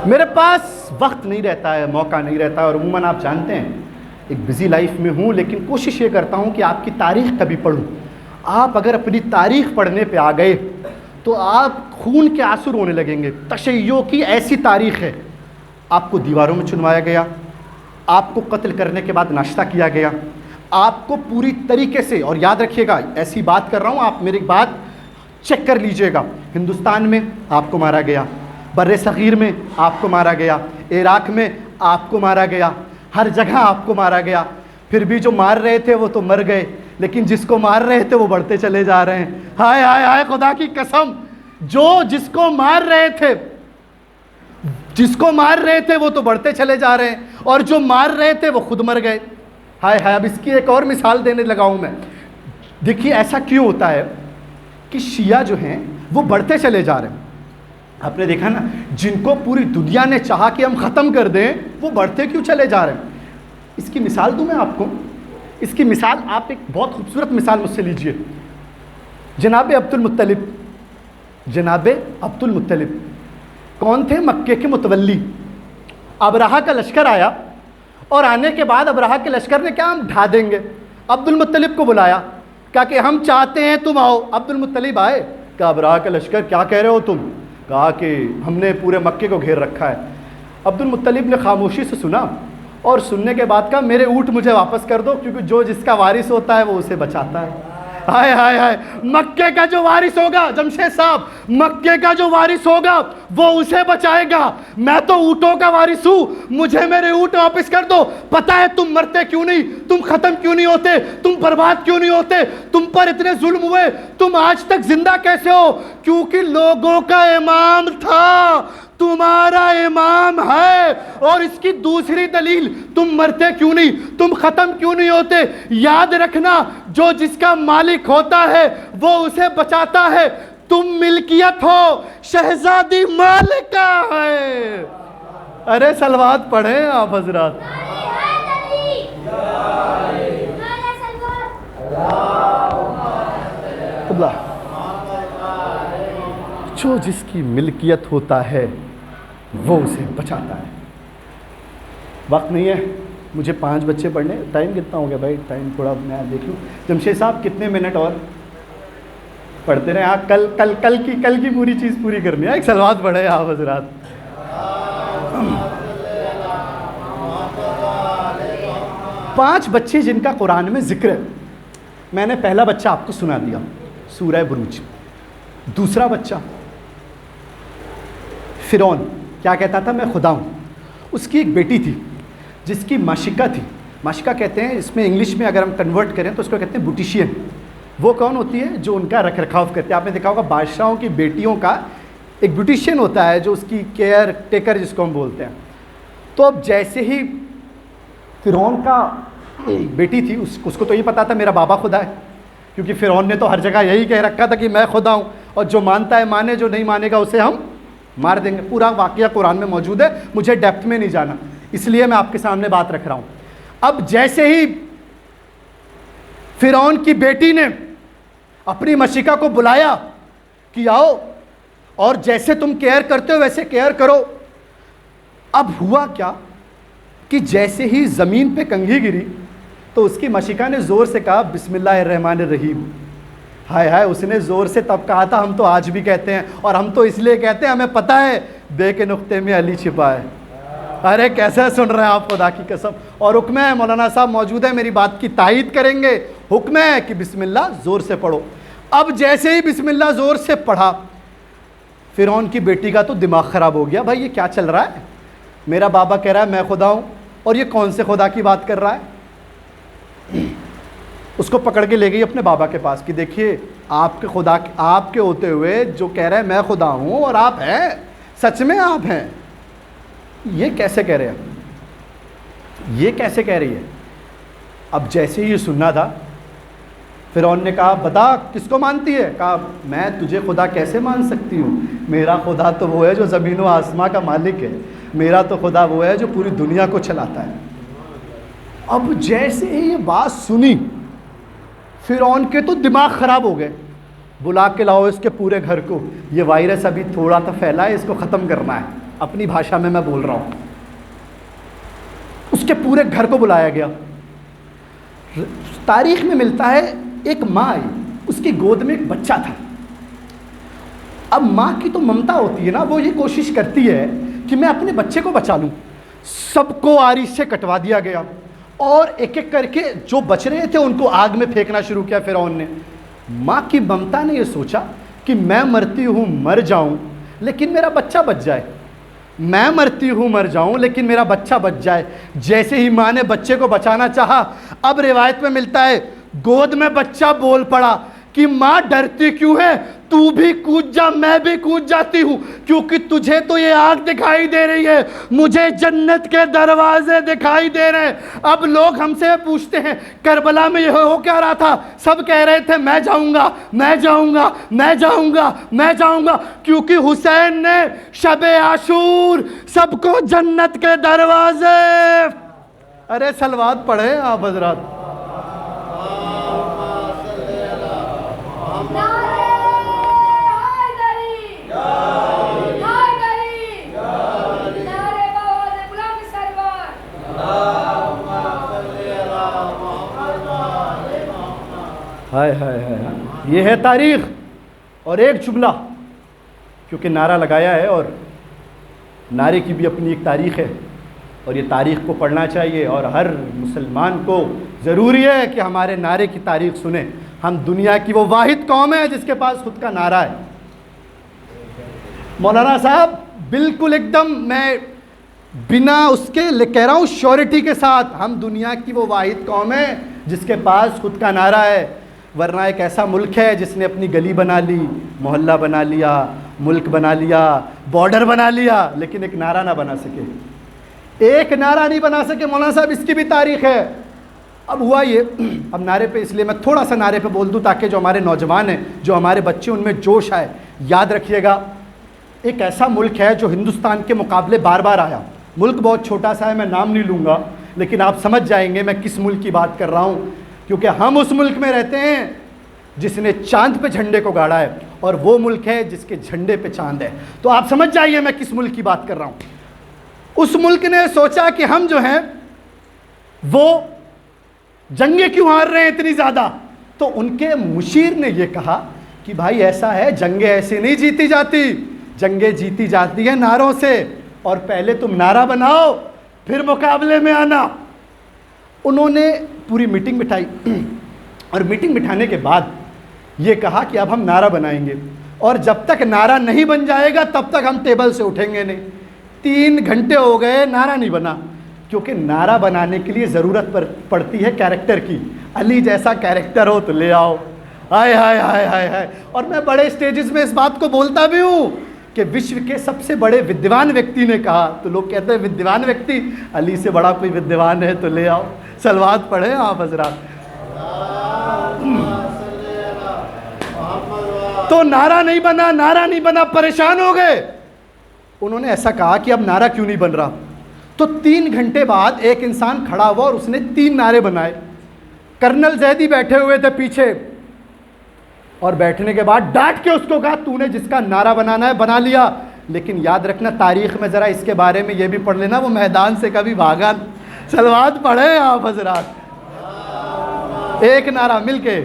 میرے پاس وقت نہیں رہتا ہے، موقع نہیں رہتا ہے، اور عموماً آپ جانتے ہیں ایک بزی لائف میں ہوں، لیکن کوشش یہ کرتا ہوں کہ آپ کی تاریخ کبھی پڑھوں. آپ اگر اپنی تاریخ پڑھنے پہ آ گئے تو آپ خون کے آنسو رونے لگیں گے. تشیع کی ایسی تاریخ ہے. آپ کو دیواروں میں چنوایا گیا، آپ کو قتل کرنے کے بعد ناشتہ کیا گیا، آپ کو پوری طریقے سے، اور یاد رکھیے گا ایسی بات کر رہا ہوں، آپ میری بات چیک کر لیجئے گا. ہندوستان میں آپ کو مارا گیا، بر صغیر میں آپ کو مارا گیا، عراق میں آپ کو مارا گیا، ہر جگہ آپ کو مارا گیا. پھر بھی جو مار رہے تھے وہ تو مر گئے، لیکن جس کو مار رہے تھے وہ بڑھتے چلے جا رہے ہیں. ہائے ہائے ہائے خدا کی قسم. جس کو مار رہے تھے وہ تو بڑھتے چلے جا رہے ہیں، اور جو مار رہے تھے وہ خود مر گئے. ہائے ہائے. اب اس کی ایک اور مثال دینے لگا ہوں میں. دیکھیے ایسا کیوں ہوتا ہے کہ شیعہ جو ہیں وہ بڑھتے چلے جا رہے ہیں. آپ نے دیکھا نا، جن کو پوری دنیا نے چاہا کہ ہم ختم کر دیں وہ بڑھتے کیوں چلے جا رہے ہیں. اس کی مثال دوں میں آپ کو. اس کی مثال آپ ایک بہت خوبصورت مثال مجھ سے لیجئے. جناب عبد المطلب کون تھے؟ مکے کے متولی. ابرہہ کا لشکر آیا، اور آنے کے بعد ابرہہ کے لشکر نے کہا ہم ڈھا دیں گے. عبد المطلب کو بلایا، کہا کہ ہم چاہتے ہیں تم آؤ. عبد المطلب آئے. کہا ابرہہ کا لشکر کیا کہہ رہے ہو تم؟ کہا کہ ہم نے پورے مکے کو گھیر رکھا ہے. عبد المطلب نے خاموشی سے سنا، اور سننے کے بعد کہا میرے اونٹ مجھے واپس کر دو، کیونکہ جو جس کا وارث ہوتا ہے وہ اسے بچاتا ہے. ہائے ہائے ہائے. مکے کا جو وارث ہوگا جمشید صاحب، مکے کا جو وارث ہوگا وہ اسے بچائے گا. میں تو اونٹوں کا وارث ہوں، مجھے میرے اونٹ واپس کر دو. پتہ ہے تم مرتے کیوں نہیں، تم ختم کیوں نہیں ہوتے، تم برباد کیوں نہیں ہوتے، تم پر اتنے ظلم ہوئے، تم آج تک زندہ کیسے ہو؟ کیونکہ لوگوں کا امام تھا، تمہارا امام ہے. اور اس کی دوسری دلیل، تم مرتے کیوں نہیں، تم ختم کیوں نہیں ہوتے. یاد رکھنا، جو جس کا مالک ہوتا ہے وہ اسے بچاتا ہے. تم ملکیت ہو، شہزادی مالکہ ہے. ارے سلوات پڑھیں آپ حضرات. اللہ. جو جس کی ملکیت ہوتا ہے وہ اسے بچاتا ہے. وقت نہیں ہے، مجھے 5 بچے پڑھنے. ٹائم کتنا ہو گیا بھائی؟ ٹائم تھوڑا میں دیکھ لوں. جمشید صاحب کتنے منٹ اور پڑھتے رہے آپ؟ کل کی پوری چیز پوری کرنی ہے. ایک سلوات پڑھے آپ حضرات. 5 بچے جن کا قرآن میں ذکر ہے. میں نے پہلا بچہ آپ کو سنا دیا، سورہ بروج. دوسرا بچہ فرعون کیا کہتا تھا؟ میں خدا ہوں. اس کی ایک بیٹی تھی جس کی ماشکہ تھی. ماشکہ کہتے ہیں، اس میں انگلش میں اگر ہم کنورٹ کریں تو اس کو کہتے ہیں بوٹیشین. وہ کون ہوتی ہے؟ جو ان کا رکھ رکھاؤ کرتے ہیں. آپ نے دیکھا ہوگا بادشاہوں کی بیٹیوں کا ایک بوٹیشین ہوتا ہے جو اس کی کیئر ٹیکر جس کو ہم بولتے ہیں. تو اب جیسے ہی فرعون کا بیٹی تھی، اس کو تو یہ پتا تھا میرا بابا خدا ہے، کیونکہ فرعون نے تو ہر جگہ یہی کہہ رکھا تھا کہ میں خدا ہوں، اور جو مانتا ہے مانے، جو نہیں مانے گا اسے ہم مار دیں گے. پورا واقعہ قرآن میں موجود ہے، مجھے ڈیپتھ میں نہیں جانا، اس لیے میں آپ کے سامنے بات رکھ رہا ہوں. اب جیسے ہی فرعون کی بیٹی نے اپنی مشیکہ کو بلایا کہ آؤ، اور جیسے تم کیئر کرتے ہو ویسے کیئر کرو۔ اب ہوا کیا کہ جیسے ہی زمین پہ کنگھی گری تو اس کی مشیکا نے زور سے کہا بسم اللہ الرحمن الرحیم۔ ہائے ہائے، اس نے زور سے تب کہا تھا، ہم تو آج بھی کہتے ہیں، اور ہم تو اس لیے کہتے ہیں ہمیں پتہ ہے بے کے نقطے میں علی چھپا ہے۔ ارے کیسے سن رہے ہیں آپ، خدا کی قسم۔ اور حکم ہے، مولانا صاحب موجود ہے، میری بات کی تائید کریں گے، حکم ہے کہ بسم اللہ زور سے پڑھو۔ اب جیسے ہی بسم اللہ زور سے پڑھا، فرعون کی بیٹی کا تو دماغ خراب ہو گیا، بھائی یہ کیا چل رہا ہے؟ میرا بابا کہہ رہا ہے میں خدا ہوں، اور یہ کون سے خدا کی بات کر رہا ہے؟ اس کو پکڑ کے لے گئی اپنے بابا کے پاس کہ دیکھیے آپ کے خدا، آپ کے ہوتے ہوئے جو کہہ رہے ہیں میں خدا ہوں اور آپ ہیں، سچ میں آپ ہیں، یہ کیسے کہہ رہے ہیں، یہ کیسے کہہ رہی ہے؟ اب جیسے ہی یہ سننا تھا، فرعون نے کہا بتا کس کو مانتی ہے؟ کہا میں تجھے خدا کیسے مان سکتی ہوں، میرا خدا تو وہ ہے جو زمین و آسمان کا مالک ہے، میرا تو خدا وہ ہے جو پوری دنیا کو چلاتا ہے۔ اب جیسے ہی یہ بات سنی، فرعون کے تو دماغ خراب ہو گئے، بلا کے لاؤ اس کے پورے گھر کو، یہ وائرس ابھی تھوڑا سا پھیلا ہے، اس کو ختم کرنا ہے، اپنی بھاشا میں بول رہا ہوں۔ اس کے پورے گھر کو بلایا گیا۔ تاریخ میں ملتا ہے ایک ماں آئی، اس کی گود میں ایک بچہ تھا۔ اب ماں کی تو ممتا ہوتی ہے نا، وہ یہ کوشش کرتی ہے کہ میں اپنے بچے کو بچا لوں۔ سب کو آری سے کٹوا دیا گیا، اور ایک ایک کر کے جو بچ رہے تھے ان کو آگ میں پھینکنا شروع کیا فرعون نے۔ ماں کی ممتا نے یہ سوچا کہ میں مرتی ہوں مر جاؤں لیکن میرا بچہ بچ جائے، میں مرتی ہوں مر جاؤں لیکن میرا بچہ بچ جائے۔ جیسے ہی ماں نے بچے کو بچانا چاہا، اب روایت میں ملتا ہے گود میں بچہ بول پڑا کہ ماں ڈرتی کیوں ہے، تو بھی کود جا، میں بھی کود جاتی ہوں، کیونکہ تجھے تو یہ آگ دکھائی دے رہی ہے، مجھے جنت کے دروازے دکھائی دے رہے ہیں۔ اب لوگ ہم سے پوچھتے ہیں کربلا میں یہ ہو کیا رہا تھا؟ سب کہہ رہے تھے میں جاؤں گا، میں جاؤں گا، میں جاؤں گا، میں جاؤں گا، کیونکہ حسین نے شب عاشور سب کو جنت کے دروازے۔ ارے صلوات پڑھیں آپ حضرات۔ ہائے ہائے ہائے، یہ ہے تاریخ۔ اور ایک جملہ، کیونکہ نعرہ لگایا ہے اور نعرے کی بھی اپنی ایک تاریخ ہے، اور یہ تاریخ کو پڑھنا چاہیے، اور ہر مسلمان کو ضروری ہے کہ ہمارے نعرے کی تاریخ سنیں۔ ہم دنیا کی وہ واحد قوم ہے جس کے پاس خود کا نعرہ ہے۔ مولانا صاحب بالکل ایک دم میں بنا اس کے کہہ رہا ہوں شیورٹی کے ساتھ، ہم دنیا کی وہ واحد قوم ہے جس کے پاس خود کا نعرہ ہے، ورنہ ایک ایسا ملک ہے جس نے اپنی گلی بنا لی، محلہ بنا لیا، ملک بنا لیا، بارڈر بنا لیا، لیکن ایک نعرہ نہ بنا سکے، ایک نعرہ نہیں بنا سکے۔ مولانا صاحب اس کی بھی تاریخ ہے۔ اب ہوا یہ، اب نعرے پہ اس لیے میں تھوڑا سا نعرے پہ بول دوں تاکہ جو ہمارے نوجوان ہیں، جو ہمارے بچے، ان میں جوش آئے۔ یاد رکھیے گا، ایک ایسا ملک ہے جو ہندوستان کے مقابلے بار بار آیا، ملک بہت چھوٹا سا ہے، میں نام نہیں لوں گا، لیکن آپ سمجھ جائیں گے میں کس ملک کی بات کر رہا ہوں، کیونکہ ہم اس ملک میں رہتے ہیں جس نے چاند پہ جھنڈے کو گاڑا ہے، اور وہ ملک ہے جس کے جھنڈے پہ چاند ہے۔ تو آپ سمجھ جائیے میں کس ملک کی بات کر رہا ہوں۔ اس ملک نے سوچا کہ ہم جو ہیں وہ جنگیں کیوں ہار رہے ہیں اتنی زیادہ، تو ان کے مشیر نے یہ کہا کہ بھائی ایسا ہے، جنگیں ایسے نہیں جیتی جاتی، جنگیں جیتی جاتی ہیں نعروں سے، اور پہلے تم نعرہ بناؤ پھر مقابلے میں آنا۔ انہوں نے پوری میٹنگ بٹھائی، اور میٹنگ بٹھانے کے بعد یہ کہا کہ اب ہم نعرہ بنائیں گے، اور جب تک نعرہ نہیں بن جائے گا تب تک ہم ٹیبل سے اٹھیں گے نہیں۔ 3 گھنٹے ہو گئے، نعرہ نہیں بنا، کیونکہ نعرہ بنانے کے لیے ضرورت پڑتی ہے کیریکٹر کی۔ علی جیسا کیریکٹر ہو تو لے آؤ، ہائے ہائے ہائے ہائے ہائے۔ اور میں بڑے اسٹیجز میں اس بات کو بولتا بھی ہوں کہ وشو کے سب سے بڑے ودوان ویکتی نے کہا، تو لوگ کہتے ہیں ودوان ویکتی، علی سے بڑا کوئی ودوان ہے تو لے آؤ۔ صلوات پڑھیں آپ حضرات۔ تو نعرہ نہیں بنا، نعرہ نہیں بنا، پریشان ہو گئے۔ انہوں نے ایسا کہا کہ اب نعرہ کیوں نہیں بن رہا، تو 3 گھنٹے بعد ایک انسان کھڑا ہوا اور اس نے 3 نعرے بنائے۔ کرنل زیدی بیٹھے ہوئے تھے پیچھے، اور بیٹھنے کے بعد ڈانٹ کے اس کو کہا تو نے جس کا نعرہ بنانا ہے بنا لیا، لیکن یاد رکھنا تاریخ میں ذرا اس کے بارے میں یہ بھی پڑھ لینا وہ میدان سے کبھی بھاگا۔ صلوات پڑھیں آپ حضرات، ایک نعرہ مل کے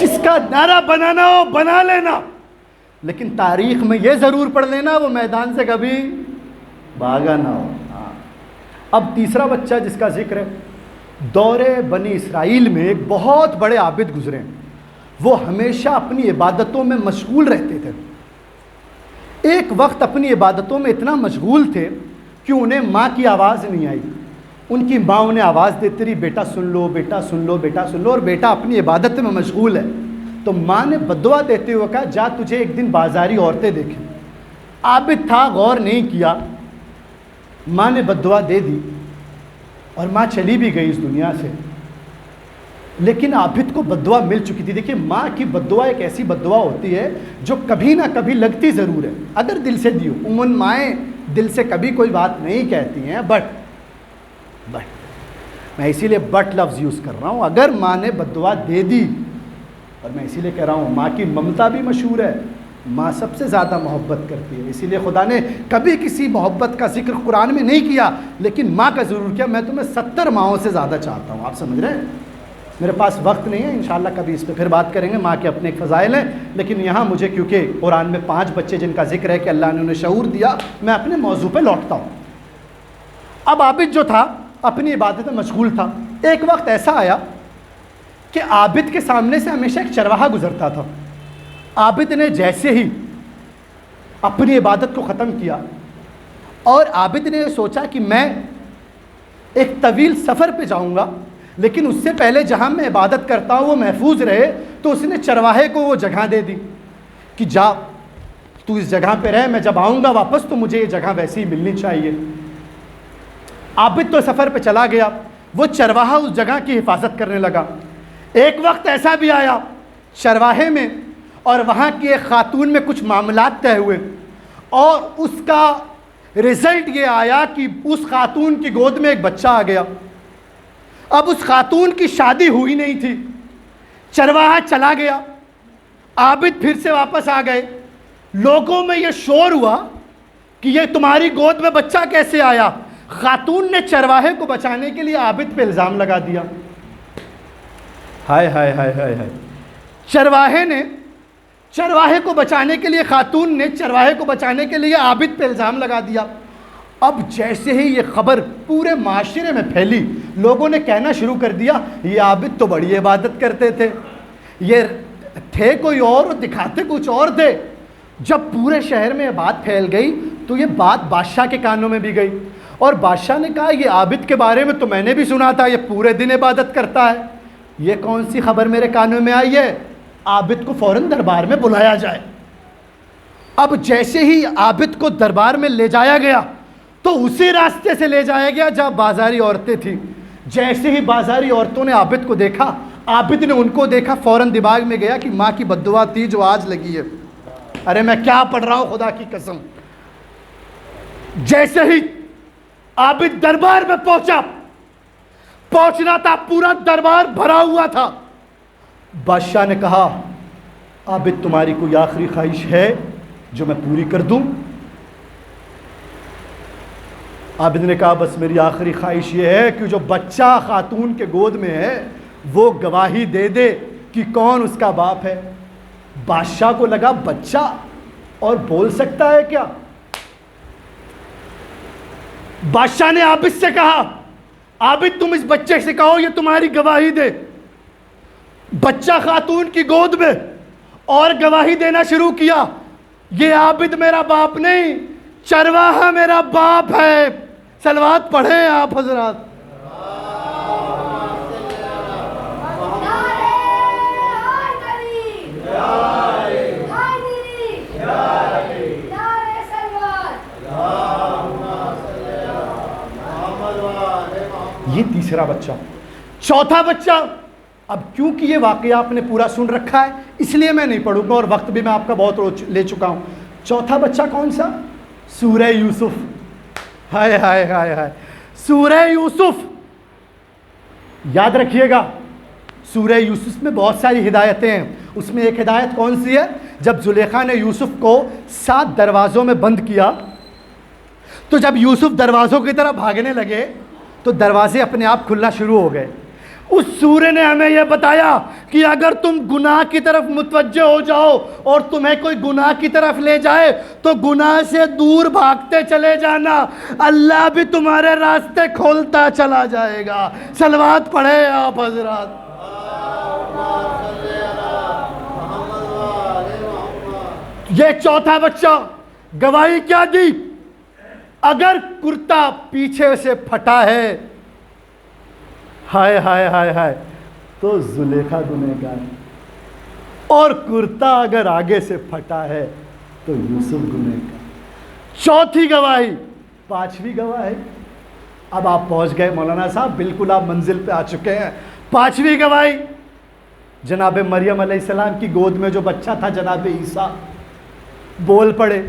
جس کا نعرہ بنانا ہو بنا لینا، لیکن تاریخ میں یہ ضرور پڑھ لینا وہ میدان سے کبھی بھاگا نہ ہو۔ اب تیسرا بچہ جس کا ذکر ہے، دور بنی اسرائیل میں ایک بہت بڑے عابد گزرے، وہ ہمیشہ اپنی عبادتوں میں مشغول رہتے تھے۔ ایک وقت اپنی عبادتوں میں اتنا مشغول تھے کہ انہیں ماں کی آواز نہیں آئی۔ ان کی ماں انہیں آواز دیتی رہی، بیٹا سن لو، بیٹا سن لو، بیٹا سن لو، اور بیٹا اپنی عبادت میں مشغول ہے۔ تو ماں نے بددعا دیتے ہوئے کہا جا تجھے ایک دن بازاری عورتیں دیکھیں۔ عابد تھا، غور نہیں کیا، ماں نے بددعا دے دی اور ماں چلی بھی گئی اس دنیا سے، لیکن عابد کو بددعا مل چکی تھی۔ دیکھیے ماں کی بددعا ایک ایسی بددعا ہوتی ہے جو کبھی نہ کبھی لگتی ضرور ہے، اگر دل سے دی ہو۔ عموماً مائیں دل سے کبھی کوئی بات نہیں کہتی ہیں، بٹ میں اسی لیے بٹ لفظ یوز کر رہا ہوں، اگر ماں نے بددعا دے دی، اور میں اسی لیے کہہ رہا ہوں ماں کی ممتا بھی مشہور ہے، ماں سب سے زیادہ محبت کرتی ہے، اسی لیے خدا نے کبھی کسی محبت کا ذکر قرآن میں نہیں کیا، لیکن ماں کا ضرور کیا۔ میں تمہیں 70 ماؤں سے زیادہ چاہتا ہوں، آپ سمجھ رہے ہیں؟ میرے پاس وقت نہیں ہے، انشاءاللہ کبھی اس پہ پھر بات کریں گے، ماں کے اپنے ایک فضائل ہیں، لیکن یہاں مجھے کیونکہ قرآن میں 5 بچے جن کا ذکر ہے کہ اللہ نے انہیں شعور دیا، میں اپنے موضوع پہ لوٹتا ہوں۔ اب عابد جو تھا اپنی عبادت میں مشغول تھا، ایک وقت ایسا آیا کہ عابد کے سامنے سے ہمیشہ ایک چرواہا گزرتا تھا۔ عابد نے جیسے ہی اپنی عبادت کو ختم کیا اور عابد نے سوچا کہ میں ایک طویل سفر پہ جاؤں گا، لیکن اس سے پہلے جہاں میں عبادت کرتا ہوں وہ محفوظ رہے، تو اس نے چرواہے کو وہ جگہ دے دی کہ جا تو اس جگہ پہ رہ، میں جب آؤں گا واپس تو مجھے یہ جگہ ویسے ہی ملنی چاہیے۔ عابد تو سفر پہ چلا گیا، وہ چرواہا اس جگہ کی حفاظت کرنے لگا۔ ایک وقت ایسا بھی آیا چرواہے میں اور وہاں کی ایک خاتون میں کچھ معاملات طے ہوئے، اور اس کا رزلٹ یہ آیا کہ اس خاتون کی گود میں ایک بچہ آ گیا۔ اب اس خاتون کی شادی ہوئی نہیں تھی، چرواہا چلا گیا، عابد پھر سے واپس آ گئے، لوگوں میں یہ شور ہوا کہ یہ تمہاری گود میں بچہ کیسے آیا؟ خاتون نے چرواہے کو بچانے کے لیے عابد پہ الزام لگا دیا۔ ہائے ہائے ہائے ہائے ہائے، چرواہے کو بچانے کے لیے خاتون نے چرواہے کو بچانے کے لیے عابد پہ الزام لگا دیا۔ اب جیسے ہی یہ خبر پورے معاشرے میں پھیلی، لوگوں نے کہنا شروع کر دیا یہ عابد تو بڑی عبادت کرتے تھے، یہ تھے کوئی اور دکھاتے کچھ اور تھے۔ جب پورے شہر میں یہ بات پھیل گئی تو یہ بات بادشاہ کے کانوں میں بھی گئی، اور بادشاہ نے کہا یہ عابد کے بارے میں تو میں نے بھی سنا تھا، یہ پورے دن عبادت کرتا ہے، یہ کون سی خبر میرے کانوں میں آئی ہے؟ عابد کو فوراً دربار میں بلایا جائے۔ اب جیسے ہی عابد کو دربار میں لے جایا گیا تو اسی راستے سے لے جایا گیا جہاں بازاری عورتیں تھیں۔ جیسے ہی بازاری عورتوں نے عابد کو دیکھا، عابد نے ان کو دیکھا، فوراً دماغ میں گیا کہ ماں کی بددعا تھی جو آج لگی ہے، ارے میں کیا پڑھ رہا ہوں خدا کی قسم۔ جیسے ہی عابد دربار میں پہنچنا تھا، پورا دربار بھرا ہوا تھا۔ بادشاہ نے کہا عابد تمہاری کوئی آخری خواہش ہے جو میں پوری کر دوں؟ عابد نے کہا بس میری آخری خواہش یہ ہے کہ جو بچہ خاتون کے گود میں ہے وہ گواہی دے دے کہ کون اس کا باپ ہے۔ بادشاہ کو لگا بچہ اور بول سکتا ہے کیا؟ بادشاہ نے عابد سے کہا عابد تم اس بچے سے کہو یہ تمہاری گواہی دے۔ بچہ خاتون کی گود میں اور گواہی دینا شروع کیا، یہ عابد میرا باپ نہیں، چرواہا میرا باپ ہے۔ صلوات پڑھیں آپ حضرات۔ یہ تیسرا بچہ۔ چوتھا بچہ اب کیونکہ یہ واقعہ آپ نے پورا سن رکھا ہے اس لیے میں نہیں پڑھوں گا اور وقت بھی میں آپ کا بہت لے چکا ہوں. چوتھا بچہ کون سا؟ سورہ یوسف. ہائے ہائے ہائے ہائے, سورہ یوسف یاد رکھیے گا. سورہ یوسف میں بہت ساری ہدایتیں ہیں. اس میں ایک ہدایت کون سی ہے؟ جب زلیخا نے یوسف کو 7 دروازوں میں بند کیا تو جب یوسف دروازوں کی طرف بھاگنے لگے تو دروازے اپنے آپ کھلنا شروع ہو گئے. اس سورہ نے ہمیں یہ بتایا کہ اگر تم گناہ کی طرف متوجہ ہو جاؤ اور تمہیں کوئی گناہ کی طرف لے جائے تو گناہ سے دور بھاگتے چلے جانا, اللہ بھی تمہارے راستے کھولتا چلا جائے گا. صلوات پڑھے آپ حضرات. یہ چوتھا بچہ گواہی کیا دی؟ اگر کرتا پیچھے سے پھٹا ہے, ہائے ہائے ہائے ہائے, تو زلیخا گنہگار, اور کرتا اگر آگے سے پھٹا ہے تو یوسف گنہگار. چوتھی گواہی. پانچویں گواہی. اب آپ پہنچ گئے مولانا صاحب, بالکل آپ منزل پہ آ چکے ہیں. پانچویں گواہی, جناب مریم علیہ السلام کی گود میں جو بچہ تھا جناب عیسیٰ بول پڑے.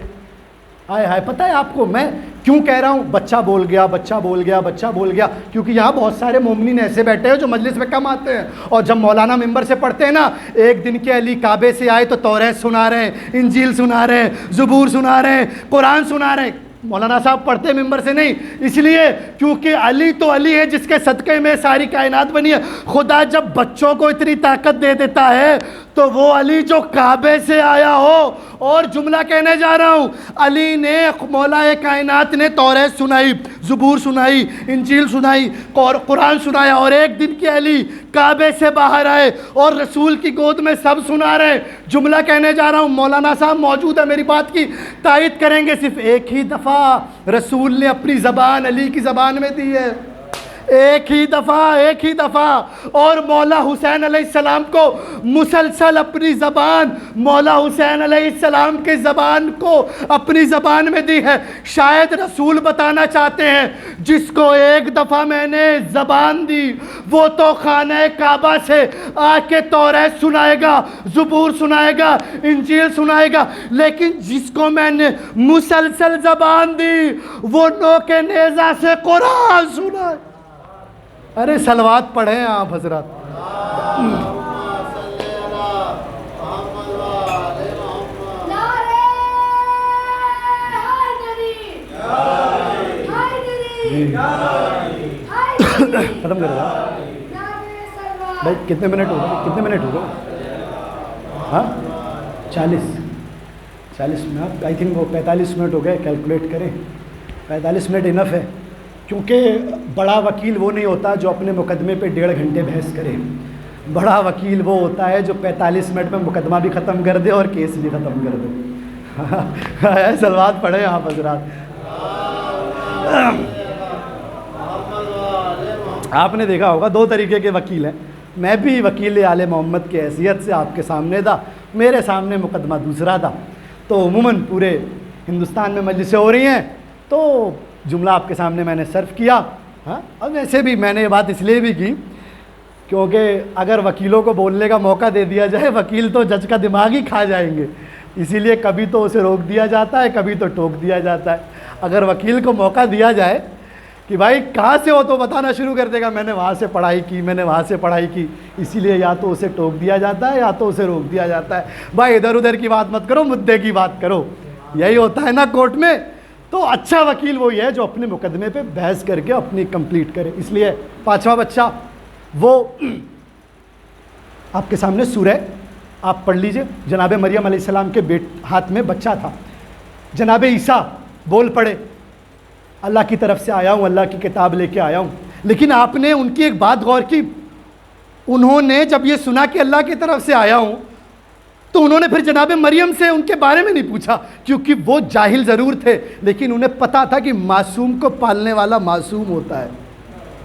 ہائے ہائے, پتہ ہے آپ کو میں کیوں کہہ رہا ہوں بچہ بول گیا, بچہ بول گیا, بچہ بول گیا؟ کیونکہ یہاں بہت سارے مومنین ایسے بیٹھے ہیں جو مجلس میں کم آتے ہیں, اور جب مولانا ممبر سے پڑھتے ہیں نا, ایک دن کے علی کعبے سے آئے تو توریت سنا رہے ہیں, انجیل سنا رہے ہیں, زبور سنا رہے ہیں, قرآن سنا رہے ہیں. مولانا صاحب پڑھتے ممبر سے نہیں, اس لیے کیونکہ علی تو علی ہے جس کے صدقے میں ساری کائنات بنی ہے. خدا جب بچوں کو اتنی طاقت دے دیتا ہے تو وہ علی جو کعبے سے آیا ہو, اور جملہ کہنے جا رہا ہوں, علی نے مولا کائنات نے توریت سنائی, زبور سنائی, انجیل سنائی, قرآن سنایا, اور ایک دن کے علی کعبے سے باہر آئے اور رسول کی گود میں سب سنا رہے. جملہ کہنے جا رہا ہوں, مولانا صاحب موجود ہے, میری بات کی تائید کریں گے. صرف ایک ہی دفعہ رسول نے اپنی زبان علی کی زبان میں دی ہے, ایک ہی دفعہ. اور مولا حسین علیہ السلام کو مسلسل اپنی زبان مولا حسین علیہ السلام کی زبان کو اپنی زبان میں دی ہے. شاید رسول بتانا چاہتے ہیں جس کو ایک دفعہ میں نے زبان دی وہ تو خانہ کعبہ سے آ کے توریت سنائے گا, زبور سنائے گا, انجیل سنائے گا, لیکن جس کو میں نے مسلسل زبان دی وہ نوک نیزہ سے قرآن سنائے. ارے صلوات پڑھیں آپ حضرات. ختم کر رہا بھائی, کتنے منٹ ہو گئے؟ ہاں 40 منٹ, آئی تھنک وہ 45 منٹ ہو گئے. کیلکولیٹ کریں, 45 منٹ انف ہے, کیونکہ بڑا وکیل وہ نہیں ہوتا جو اپنے مقدمے پہ 1.5 گھنٹے بحث کرے. بڑا وکیل وہ ہوتا ہے جو 45 منٹ میں مقدمہ بھی ختم کر دے اور کیس بھی ختم کر دے. صلوات پڑھیں آپ حضرات. آپ نے دیکھا ہوگا 2 طریقے کے وکیل ہیں. میں بھی وکیل آل محمد کی حیثیت سے آپ کے سامنے تھا, میرے سامنے مقدمہ دوسرا تھا. تو عموماً پورے ہندوستان میں مجلسیں ہو رہی ہیں تو جملہ آپ کے سامنے میں نے صرف کیا. ہاں, اور ویسے بھی میں نے یہ بات اس لیے بھی کی کیونکہ اگر وکیلوں کو بولنے کا موقع دے دیا جائے, وکیل تو جج کا دماغ ہی کھا جائیں گے. اسی لیے کبھی تو اسے روک دیا جاتا ہے, کبھی تو ٹوک دیا جاتا ہے. اگر وکیل کو موقع دیا جائے کہ بھائی کہاں سے ہو تو بتانا شروع کر دے گا, میں نے وہاں سے پڑھائی کی, میں نے وہاں سے پڑھائی کی. اسی لیے یا تو اسے ٹوک دیا جاتا ہے یا تو اسے روک دیا جاتا ہے. بھائی ادھر ادھر کی بات مت کرو, مدعے کی بات کرو. یہی ہوتا ہے نا کورٹ میں. تو اچھا وکیل وہی ہے جو اپنے مقدمے پہ بحث کر کے اپنی کمپلیٹ کرے. اس لیے 5واں بچہ وہ آپ کے سامنے سورہ آپ پڑھ لیجئے. جناب مریم علیہ السلام کے ہاتھ میں بچہ تھا. جناب عیسیٰ بول پڑے, اللہ کی طرف سے آیا ہوں, اللہ کی کتاب لے کے آیا ہوں. لیکن آپ نے ان کی ایک بات غور کی, انہوں نے جب یہ سنا کہ اللہ کی طرف سے آیا ہوں تو انہوں نے پھر جناب مریم سے ان کے بارے میں نہیں پوچھا, کیونکہ وہ جاہل ضرور تھے لیکن انہیں پتا تھا کہ معصوم کو پالنے والا معصوم ہوتا ہے.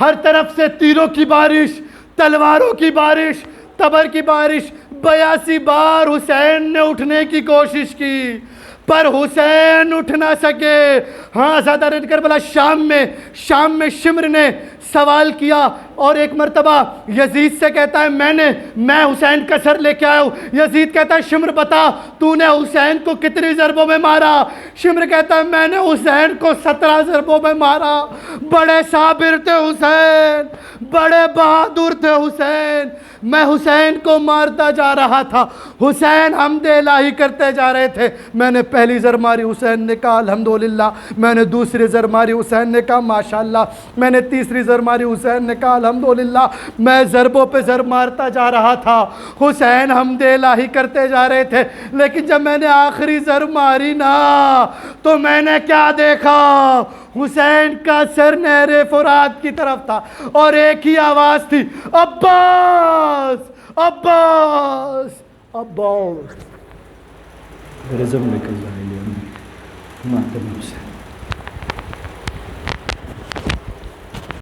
ہر طرف سے تیروں کی بارش، تلواروں کی بارش، تبر کی بارش. 82 بار حسین نے اٹھنے کی کوشش کی پر حسین اٹھ نہ سکے. ہاں زیادہ کربلا شام میں شمر نے سوال کیا اور ایک مرتبہ یزید سے کہتا ہے میں حسین کا سر لے کے آیا ہوں. یزید کہتا ہے شمر بتا تو نے حسین کو کتنی ضربوں میں مارا؟ شمر کہتا ہے میں نے حسین کو 17 ضربوں میں مارا. بڑے صابر تھے حسین، بڑے بہادر تھے حسین. میں حسین کو مارتا جا رہا تھا، حسین حمد الہی کرتے جا رہے تھے. میں نے پہلی ضرب ماری، حسین نے کہا الحمدللہ. میں نے دوسری ضرب ماری، حسین نے کہا ماشاءاللہ. میں نے تیسری ضرب ماری، حسین نے کہا الحمدللہ. میں ضربوں پہ ضرب مارتا جا رہا تھا، حسین حمد الہی کرتے جا رہے تھے. لیکن جب میں نے آخری ضرب ماری نا تو میں نے کیا دیکھا؟ حسین کا سر نہر فرات کی طرف تھا اور ایک ہی آواز تھی، عباس عباس عباس. رزم نکل رہا ہے ماتم حسین.